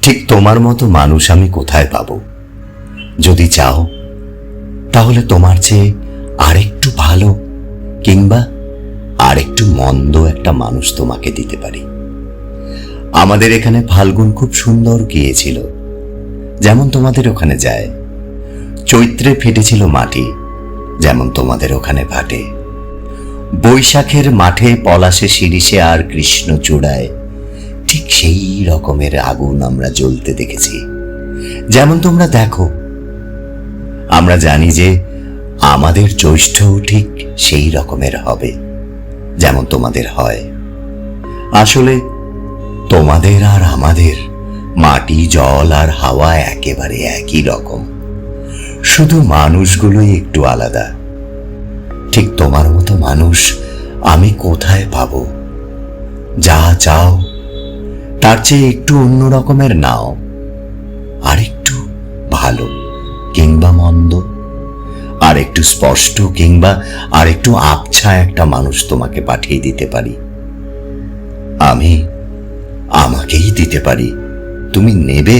ঠিক তোমার মতো মানুষ আমি কোথায় পাবো? যদি চাও তাহলে তোমার চেয়ে আরেকটু ভালো কিংবা আরেকটু মন্দ একটা মানুষ তোমাকে দিতে পারি। আমাদের এখানে ফাল্গুন খুব সুন্দর গিয়েছিল, যেমন তোমাদের ওখানে যায়। চৈত্রে ফেটেছিল মাটি, যেমন তোমাদের ওখানে ফাটে। বৈশাখের মাঠে পলাশে শিরিষে আর কৃষ্ণচূড়ায় ঠিক সেই রকমের আগুন আমরা জ্বলতে দেখেছি, যেমন তোমরা দেখো। আমরা জানি যে আমাদের জ্যৈষ্ঠও ঠিক সেই রকমের হবে, যেমন তোমাদের হয়। আসলে তোমাদের আর আমাদের মাটি, জল আর হাওয়া একেবারে একই রকম, শুধু মানুষগুলোই একটু আলাদা। ঠিক তোমার মতো মানুষ আমি কোথায় পাবো? যা চাও তার চেয়ে একটু অন্য রকমের নাও, আর একটু ভালো কিংবা মন্দ, আর একটু স্পষ্ট কিংবা আর একটু আবছা একটা মানুষ তোমাকে পাঠিয়ে দিতে পারি। আমি আমাকেই দিতে পারি, তুমি নেবে?